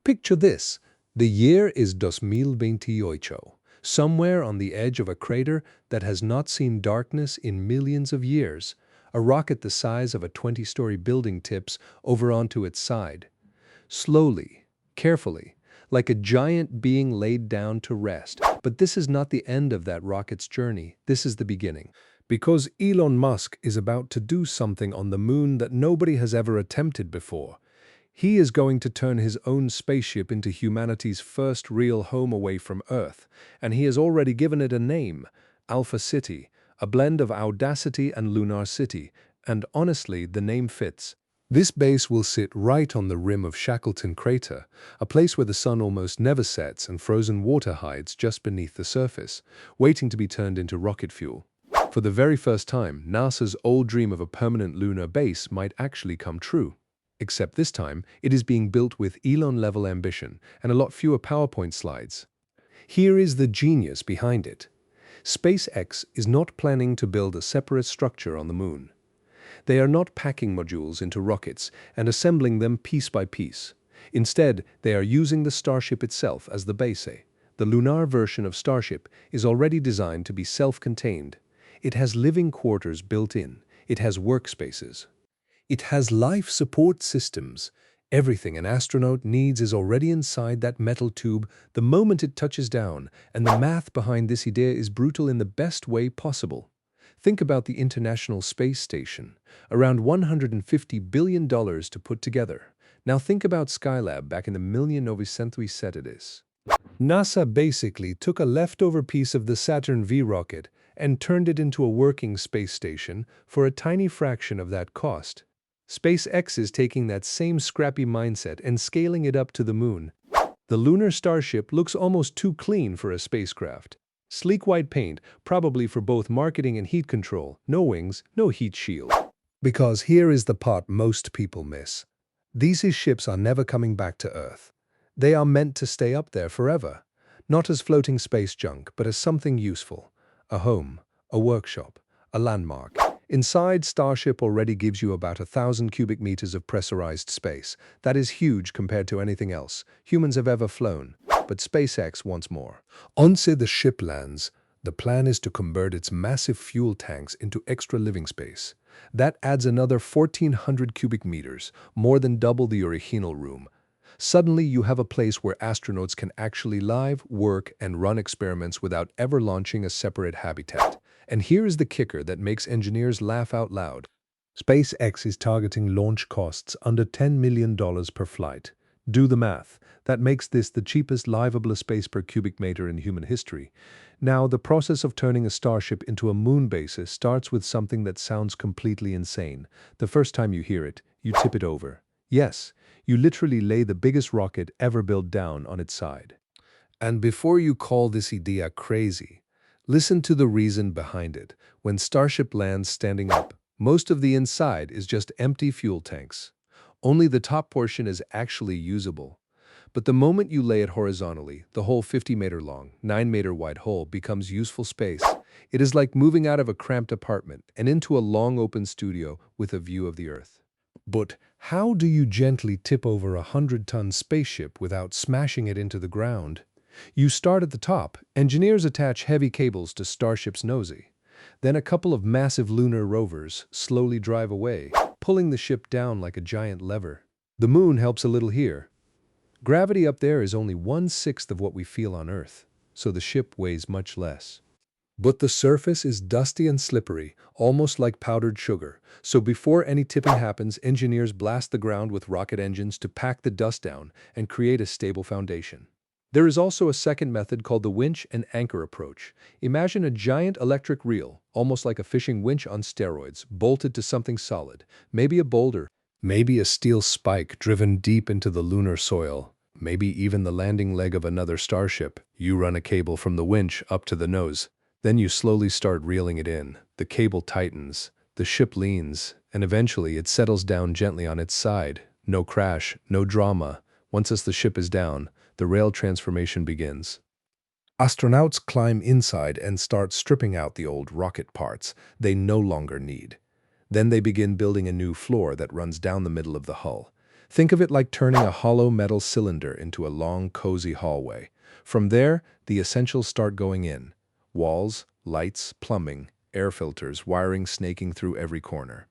Picture this. The year is 2028, somewhere on the edge of a crater that has not seen darkness in millions of years. A rocket the size of a 20-story building tips over onto its side. Slowly, carefully, like a giant being laid down to rest. But this is not the end of that rocket's journey. This is the beginning. Because Elon Musk is about to do something on the moon that nobody has ever attempted before. He is going to turn his own spaceship into humanity's first real home away from Earth, and he has already given it a name, Alpha City, a blend of Audacity and Lunar City, and honestly, the name fits. This base will sit right on the rim of Shackleton Crater, a place where the sun almost never sets and frozen water hides just beneath the surface, waiting to be turned into rocket fuel. For the very first time, NASA's old dream of a permanent lunar base might actually come true. Except this time, it is being built with Elon-level ambition and a lot fewer PowerPoint slides. Here is the genius behind it. SpaceX is not planning to build a separate structure on the moon. They are not packing modules into rockets and assembling them piece by piece. Instead, they are using the Starship itself as the base. The lunar version of Starship is already designed to be self-contained. It has living quarters built in. It has workspaces. It has life support systems. Everything an astronaut needs is already inside that metal tube the moment it touches down, and the math behind this idea is brutal in the best way possible. Think about the International Space Station, around $150 billion to put together. Now think about Skylab back in the 1970s. NASA basically took a leftover piece of the Saturn V rocket and turned it into a working space station for a tiny fraction of that cost. SpaceX is taking that same scrappy mindset and scaling it up to the moon. The lunar Starship looks almost too clean for a spacecraft. Sleek white paint, probably for both marketing and heat control. No wings, no heat shield. Because here is the part most people miss. These ships are never coming back to Earth. They are meant to stay up there forever. Not as floating space junk, but as something useful. A home, a workshop, a landmark. Inside, Starship already gives you about 1,000 cubic meters of pressurized space. That is huge compared to anything else humans have ever flown. But SpaceX wants more. Once the ship lands, the plan is to convert its massive fuel tanks into extra living space. That adds another 1,400 cubic meters, more than double the original room. Suddenly, you have a place where astronauts can actually live, work, and run experiments without ever launching a separate habitat. And here is the kicker that makes engineers laugh out loud. SpaceX is targeting launch costs under $10 million per flight. Do the math. That makes this the cheapest livable space per cubic meter in human history. Now, the process of turning a Starship into a moon base starts with something that sounds completely insane. The first time you hear it, you tip it over. Yes, you literally lay the biggest rocket ever built down on its side. And before you call this idea crazy, listen to the reason behind it. When Starship lands standing up, most of the inside is just empty fuel tanks. Only the top portion is actually usable. But the moment you lay it horizontally, the whole 50-meter long, 9-meter wide hole becomes useful space. It is like moving out of a cramped apartment and into a long open studio with a view of the Earth. But how do you gently tip over a 100-ton spaceship without smashing it into the ground? You start at the top. Engineers attach heavy cables to Starship's nosy. Then a couple of massive lunar rovers slowly drive away, pulling the ship down like a giant lever. The moon helps a little here. Gravity up there is only 1/6 of what we feel on Earth, so the ship weighs much less. But the surface is dusty and slippery, almost like powdered sugar. So before any tipping happens, engineers blast the ground with rocket engines to pack the dust down and create a stable foundation. There is also a second method called the winch and anchor approach. Imagine a giant electric reel, almost like a fishing winch on steroids, bolted to something solid, maybe a boulder, maybe a steel spike driven deep into the lunar soil, maybe even the landing leg of another Starship. You run a cable from the winch up to the nose. Then you slowly start reeling it in. The cable tightens, the ship leans, and eventually it settles down gently on its side. No crash, no drama. Once the ship is down, the rail transformation begins. Astronauts climb inside and start stripping out the old rocket parts they no longer need. Then they begin building a new floor that runs down the middle of the hull. Think of it like turning a hollow metal cylinder into a long, cozy hallway. From there, the essentials start going in. Walls, lights, plumbing, air filters, wiring snaking through every corner.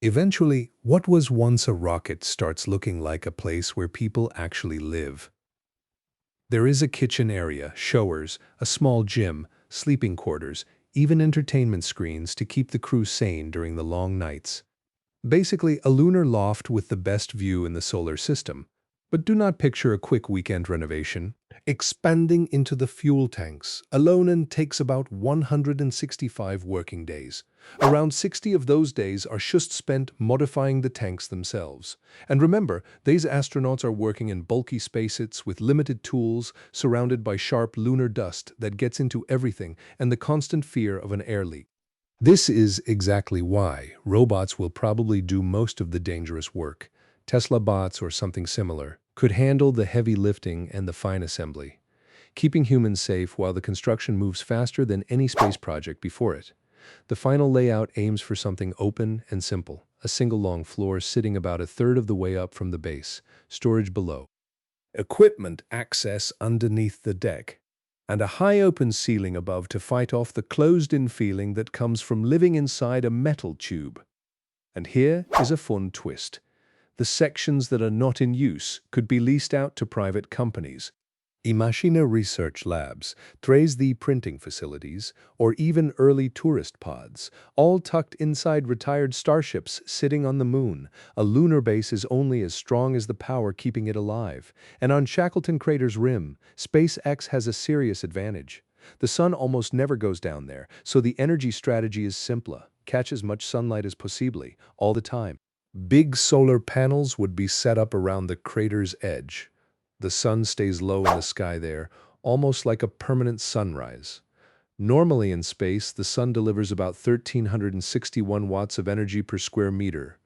Eventually, what was once a rocket starts looking like a place where people actually live. There is a kitchen area, showers, a small gym, sleeping quarters, even entertainment screens to keep the crew sane during the long nights. Basically, a lunar loft with the best view in the solar system. But do not picture a quick weekend renovation. Expanding into the fuel tanks alone takes about 165 working days. Around 60 of those days are just spent modifying the tanks themselves. And remember, these astronauts are working in bulky spacesuits with limited tools, surrounded by sharp lunar dust that gets into everything and the constant fear of an air leak. This is exactly why robots will probably do most of the dangerous work. Tesla bots or something similar could handle the heavy lifting and the fine assembly, keeping humans safe while the construction moves faster than any space project before it. The final layout aims for something open and simple, a single long floor sitting about a third of the way up from the base, storage below, equipment access underneath the deck, and a high open ceiling above to fight off the closed-in feeling that comes from living inside a metal tube. And here is a fun twist. The sections that are not in use could be leased out to private companies. Imagine research labs, 3D printing facilities, or even early tourist pods, all tucked inside retired starships sitting on the moon. A lunar base is only as strong as the power keeping it alive. And on Shackleton Crater's rim, SpaceX has a serious advantage. The sun almost never goes down there, so the energy strategy is simpler. Catch as much sunlight as possibly, all the time. Big solar panels would be set up around the crater's edge. The sun stays low in the sky there, almost like a permanent sunrise. Normally in space, the sun delivers about 1,361 watts of energy per square meter.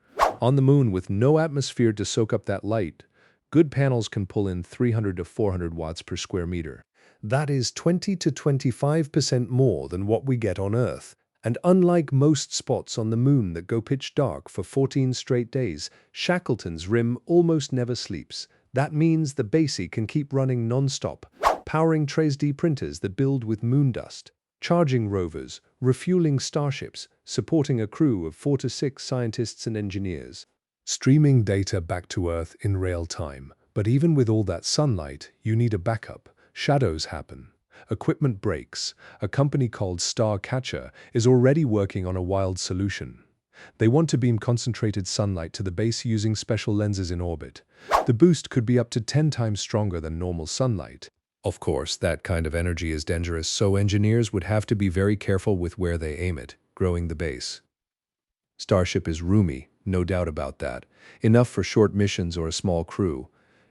On the moon, with no atmosphere to soak up that light, good panels can pull in 300 to 400 watts per square meter. That is 20 to 25% more than what we get on Earth. And unlike most spots on the moon that go pitch dark for 14 straight days, Shackleton's rim almost never sleeps. That means the base can keep running non-stop, powering 3D printers that build with moon dust, charging rovers, refueling starships, supporting a crew of 4 to 6 scientists and engineers, streaming data back to Earth in real time. But even with all that sunlight, you need a backup. Shadows happen. Equipment breaks. A company called Starcatcher is already working on a wild solution. They want to beam concentrated sunlight to the base using special lenses in orbit. The boost could be up to 10 times stronger than normal sunlight. Of course, that kind of energy is dangerous, so engineers would have to be very careful with where they aim it, growing the base. Starship is roomy, no doubt about that. Enough for short missions or a small crew.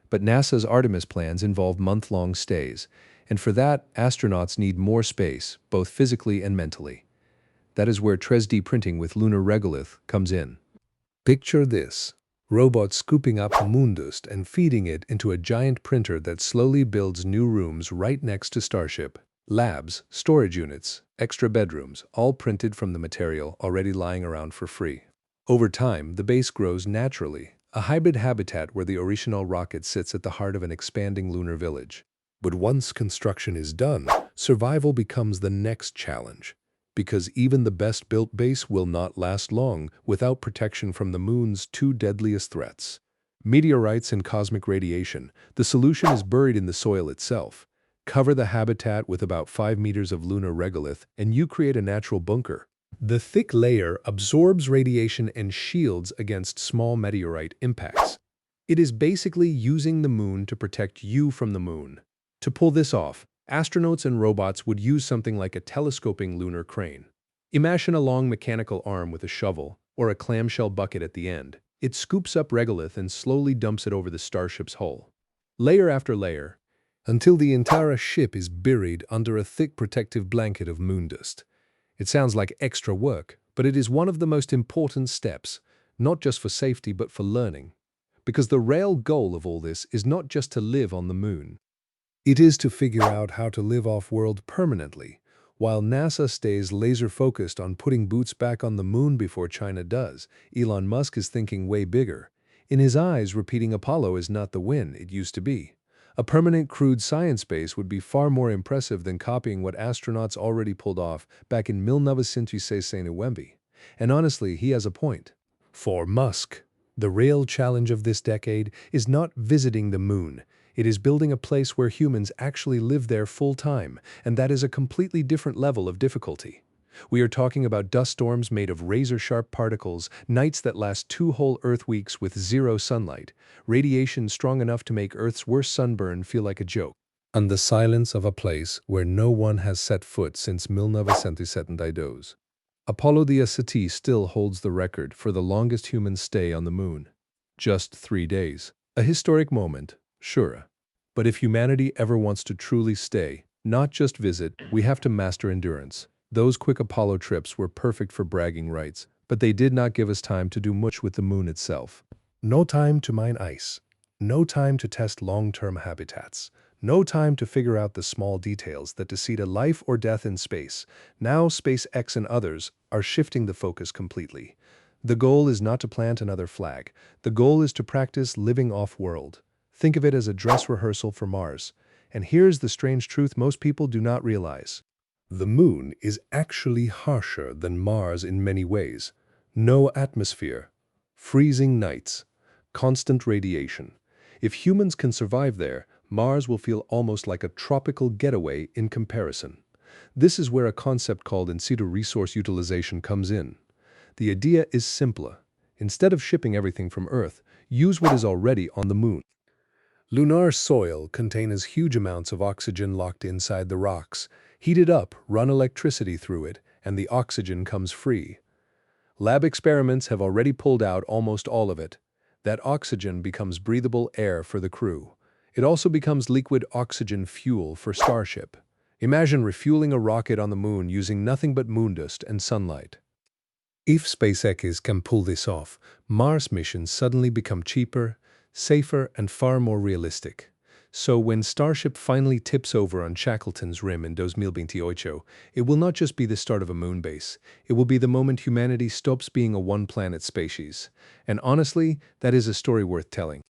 But NASA's Artemis plans involve month-long stays. And for that, astronauts need more space, both physically and mentally. That is where 3D printing with lunar regolith comes in. Picture this: robots scooping up moon dust and feeding it into a giant printer that slowly builds new rooms right next to Starship. Labs, storage units, extra bedrooms, all printed from the material already lying around for free. Over time, the base grows naturally, a hybrid habitat where the original rocket sits at the heart of an expanding lunar village. But once construction is done, survival becomes the next challenge, because even the best-built base will not last long without protection from the moon's two deadliest threats: meteorites and cosmic radiation. The solution is buried in the soil itself. Cover the habitat with about 5 meters of lunar regolith, and you create a natural bunker. The thick layer absorbs radiation and shields against small meteorite impacts. It is basically using the moon to protect you from the moon. To pull this off, astronauts and robots would use something like a telescoping lunar crane. Imagine a long mechanical arm with a shovel, or a clamshell bucket at the end. It scoops up regolith and slowly dumps it over the Starship's hull, layer after layer, until the entire ship is buried under a thick protective blanket of moon dust. It sounds like extra work, but it is one of the most important steps, not just for safety but for learning. Because the real goal of all this is not just to live on the moon. It is to figure out how to live off-world permanently, while NASA stays laser-focused on putting boots back on the moon before China does. Elon Musk is thinking way bigger. In his eyes, repeating Apollo is not the win it used to be. A permanent crewed science base would be far more impressive than copying what astronauts already pulled off back in 1969. And honestly, he has a point. For Musk, the real challenge of this decade is not visiting the moon. It is building a place where humans actually live there full time, and that is a completely different level of difficulty. We are talking about dust storms made of razor-sharp particles, nights that last 2 whole Earth weeks with zero sunlight, radiation strong enough to make Earth's worst sunburn feel like a joke, and the silence of a place where no one has set foot since 1972. Apollo the SAT still holds the record for the longest human stay on the moon. Just 3 days. A historic moment, sure. But if humanity ever wants to truly stay, not just visit, we have to master endurance. Those quick Apollo trips were perfect for bragging rights, but they did not give us time to do much with the moon itself. No time to mine ice. No time to test long-term habitats. No time to figure out the small details that decide a life or death in space. Now SpaceX and others are shifting the focus completely. The goal is not to plant another flag. The goal is to practice living off-world. Think of it as a dress rehearsal for Mars. And here's the strange truth most people do not realize. The moon is actually harsher than Mars in many ways. No atmosphere, freezing nights, constant radiation. If humans can survive there, Mars will feel almost like a tropical getaway in comparison. This is where a concept called in situ resource utilization comes in. The idea is simpler. Instead of shipping everything from Earth, use what is already on the moon. Lunar soil contains huge amounts of oxygen locked inside the rocks. Heat it up, run electricity through it, and the oxygen comes free. Lab experiments have already pulled out almost all of it. That oxygen becomes breathable air for the crew. It also becomes liquid oxygen fuel for Starship. Imagine refueling a rocket on the moon using nothing but moon dust and sunlight. If SpaceX can pull this off, Mars missions suddenly become cheaper, safer, and far more realistic. So when Starship finally tips over on Shackleton's rim in 2028, it will not just be the start of a moon base. It will be the moment humanity stops being a one-planet species. And honestly, that is a story worth telling.